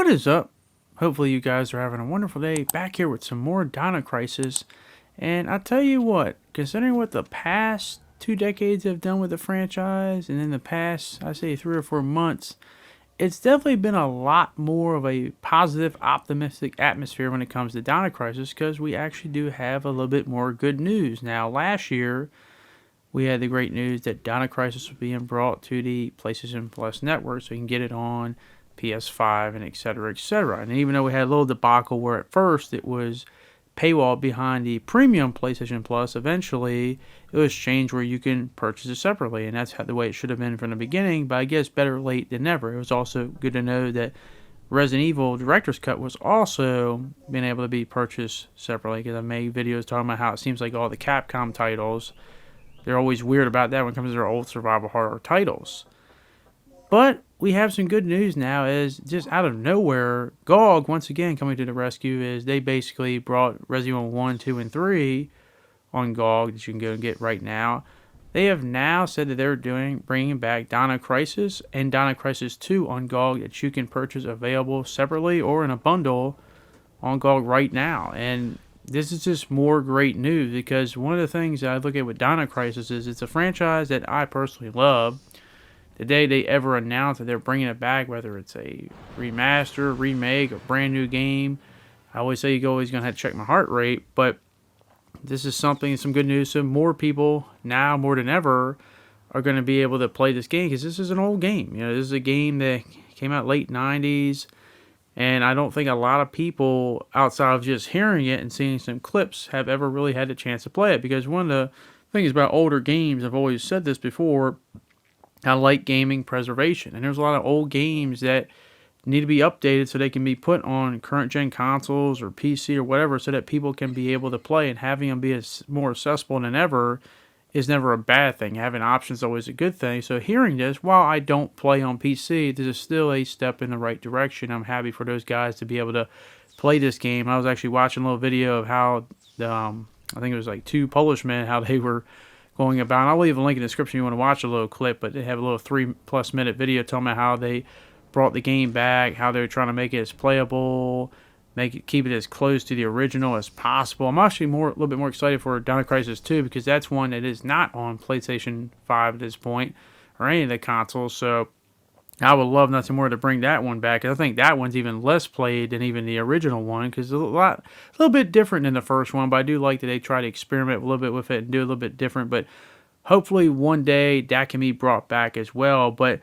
What is up? Hopefully you guys are having a wonderful day. Back here with some more Dino Crisis. And I tell you what, considering what the past 2 decades have done with the franchise, and in the past, I say 3 or 4 months, it's definitely been a lot more of a positive, optimistic atmosphere when it comes to Dino Crisis, because we actually do have a little bit more good news. Now, last year, we had the great news that Dino Crisis was being brought to the PlayStation Plus network, so you can get it on PS5 and etc. etc. And even though we had a little debacle where at first it was paywall behind the premium PlayStation Plus, eventually it was changed where you can purchase it separately, and that's the way it should have been from the beginning. But I guess better late than never. It was also good to know that Resident Evil Director's Cut was also being able to be purchased separately, because I made videos talking about how it seems like all the Capcom titles, they're always weird about that when it comes to their old survival horror titles. But we have some good news now, as just out of nowhere, GOG, once again coming to the rescue, is they basically brought Resident Evil 1, 2, and 3 on GOG that you can go and get right now. They have now said that they're bringing back Dino Crisis and Dino Crisis 2 on GOG that you can purchase available separately or in a bundle on GOG right now. And this is just more great news, because one of the things that I look at with Dino Crisis is it's a franchise that I personally love. The day they ever announce that they're bringing it back, whether it's a remaster, remake, or brand new game, I always say you're always going to have to check my heart rate. But this is some good news. So more people now, more than ever, are going to be able to play this game, because this is an old game. You know, this is a game that came out late 90s. And I don't think a lot of people, outside of just hearing it and seeing some clips, have ever really had a chance to play it. Because one of the things about older games, I've always said this before, I like gaming preservation. And there's a lot of old games that need to be updated so they can be put on current gen consoles or PC or whatever, so that people can be able to play. And having them be more accessible than ever is never a bad thing. Having options is always a good thing. So hearing this, while I don't play on PC, this is still a step in the right direction. I'm happy for those guys to be able to play this game. I was actually watching a little video of how I think it was like two Polish men, how they were going about. I'll leave a link in the description if you want to watch a little clip, but they have a little 3+ minute video telling me how they brought the game back, how they were trying to make it as playable, keep it as close to the original as possible. I'm actually a little bit more excited for Dino Crisis 2, because that's one that is not on PlayStation 5 at this point, or any of the consoles, so I would love nothing more to bring that one back. I think that one's even less played than even the original one, because it's a little bit different than the first one, but I do like that they try to experiment a little bit with it and do a little bit different. But hopefully one day that can be brought back as well. But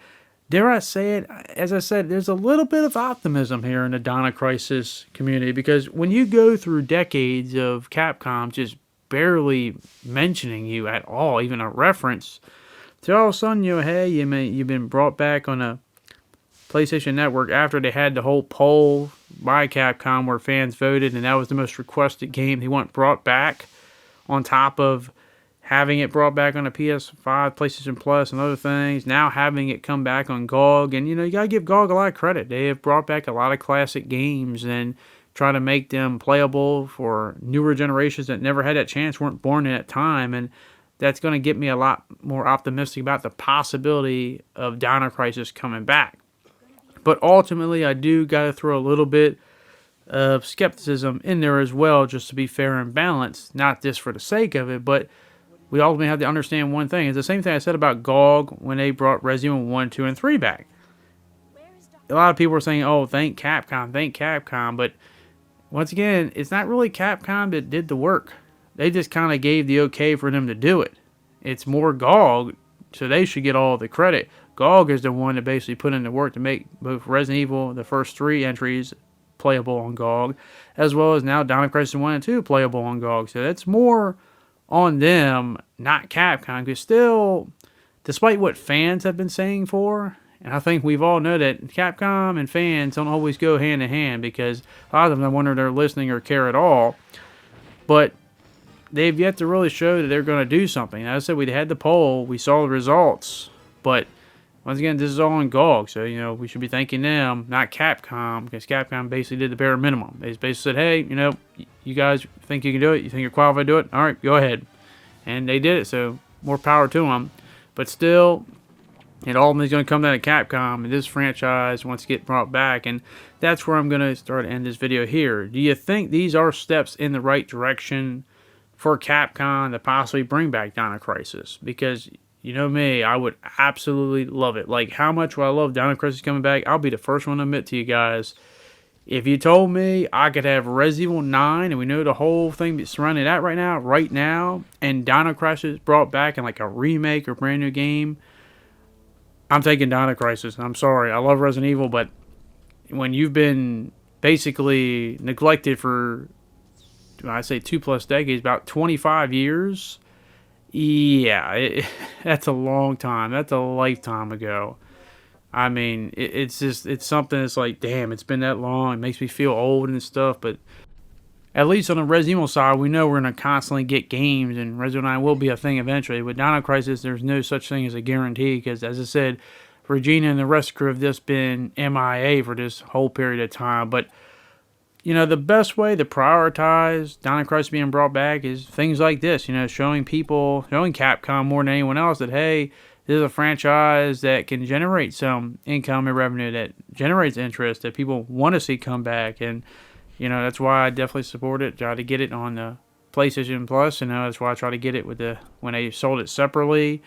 dare I say it, as I said, there's a little bit of optimism here in the Dino Crisis community, because when you go through decades of Capcom just barely mentioning you at all, even a reference, to all of a sudden, hey, you've been brought back on a PlayStation Network after they had the whole poll by Capcom where fans voted, and that was the most requested game they want brought back, on top of having it brought back on a PS5, PlayStation Plus, and other things. Now having it come back on GOG, and you gotta give GOG a lot of credit. They have brought back a lot of classic games and try to make them playable for newer generations that never had that chance, weren't born in that time, and that's going to get me a lot more optimistic about the possibility of Dino Crisis coming back. But ultimately, I do got to throw a little bit of skepticism in there as well, just to be fair and balanced. Not just for the sake of it, but we ultimately have to understand one thing. It's the same thing I said about GOG when they brought Resident Evil 1, 2, and 3 back. A lot of people were saying, oh, thank Capcom. But once again, it's not really Capcom that did the work. They just kind of gave the okay for them to do it. It's more GOG, so they should get all the credit. GOG is the one that basically put in the work to make both Resident Evil, the first 3 entries, playable on GOG, as well as now Dino Crisis 1 and 2 playable on GOG. So that's more on them, not Capcom. Because still, despite what fans have been saying and I think we've all know that Capcom and fans don't always go hand in hand, because a lot of them, I wonder if they're listening or care at all. But they've yet to really show that they're going to do something. As I said, we had the poll, we saw the results, but once again, this is all on GOG, so we should be thanking them, not Capcom, because Capcom basically did the bare minimum. They basically said, hey, you guys think you can do it, you think you're qualified to do it, all right, go ahead. And they did it, so more power to them. But still, And all of them is going to come down to Capcom, and this franchise wants to get brought back. And that's where I'm going to start to end this video here. Do you think these are steps in the right direction for Capcom to possibly bring back Dino Crisis? Because, you know me, I would absolutely love it. Like, how much would I love Dino Crisis coming back? I'll be the first one to admit to you guys, if you told me I could have Resident Evil 9, and we know the whole thing that's surrounding that right now, and Dino Crisis brought back in like a remake or brand new game, I'm taking Dino Crisis. I'm sorry, I love Resident Evil, but when you've been basically neglected for, I'd say 2+ decades, about 25 years, yeah, that's a long time. That's a lifetime ago. I mean, it's something that's like, damn, it's been that long. It makes me feel old and stuff, but at least on the Resident Evil side, we know we're going to constantly get games, and Resident Evil 9 will be a thing eventually. With Dino Crisis, there's no such thing as a guarantee, because, as I said, Regina and the rest of the crew have just been MIA for this whole period of time. But, you know, the best way to prioritize Dino Crisis being brought back is things like this, you know, showing Capcom more than anyone else that, hey, this is a franchise that can generate some income and revenue, that generates interest, that people want to see come back. And, you know, that's why I definitely support it. Try to get it on the PlayStation Plus. You know, that's why I try to get it when they sold it separately.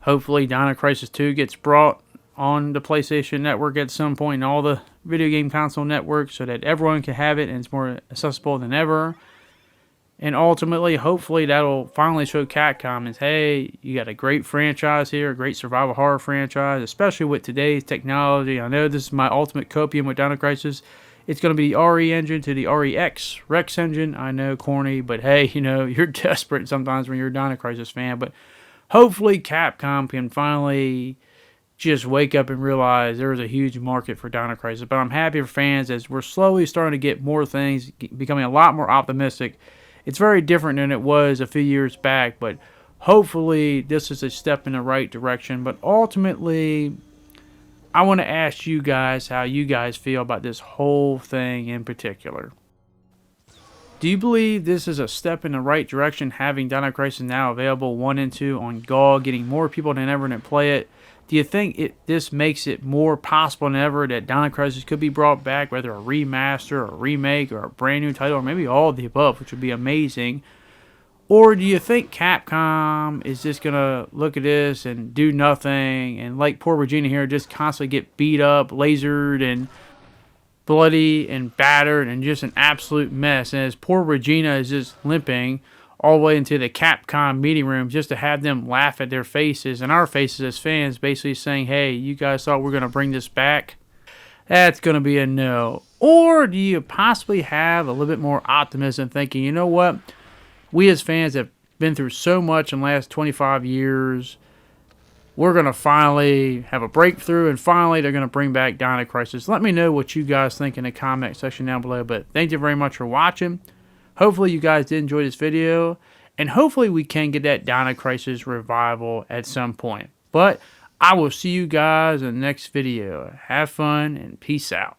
Hopefully, Dino Crisis 2 gets brought on the PlayStation Network at some point, and all the video game console networks, so that everyone can have it and it's more accessible than ever. And ultimately, hopefully, that'll finally show Capcom is, hey, you got a great franchise here, a great survival horror franchise, especially with today's technology. I know this is my ultimate copium with Dino Crisis. It's going to be the RE engine to the Rex engine. I know, corny, but hey, you know, you're desperate sometimes when you're a Dino Crisis fan. But hopefully, Capcom can finally just wake up and realize there's a huge market for Dino Crisis. But I'm happy for fans as we're slowly starting to get more things, becoming a lot more optimistic. It's very different than it was a few years back, but hopefully this is a step in the right direction. But ultimately, I want to ask you guys how you guys feel about this whole thing in particular. Do you believe this is a step in the right direction, having Dino Crisis now available 1 and 2 on GOG, getting more people than ever to play it? Do you think this makes it more possible than ever that Dino Crisis could be brought back, whether a remaster, or a remake, or a brand new title, or maybe all of the above, which would be amazing? Or do you think Capcom is just going to look at this and do nothing, and like poor Regina here, just constantly get beat up, lasered, and bloody, and battered, and just an absolute mess? And as poor Regina is just limping all the way into the Capcom meeting room just to have them laugh at their faces and our faces as fans, basically saying, hey, you guys thought we're going to bring this back? That's going to be a no. Or do you possibly have a little bit more optimism, thinking, you know what, we as fans have been through so much in the last 25 years, we're going to finally have a breakthrough, and finally they're going to bring back Dino Crisis? Let me know what you guys think in the comment section down below. But thank you very much for watching. Hopefully you guys did enjoy this video, and hopefully we can get that Dino Crisis revival at some point. But I will see you guys in the next video. Have fun and peace out.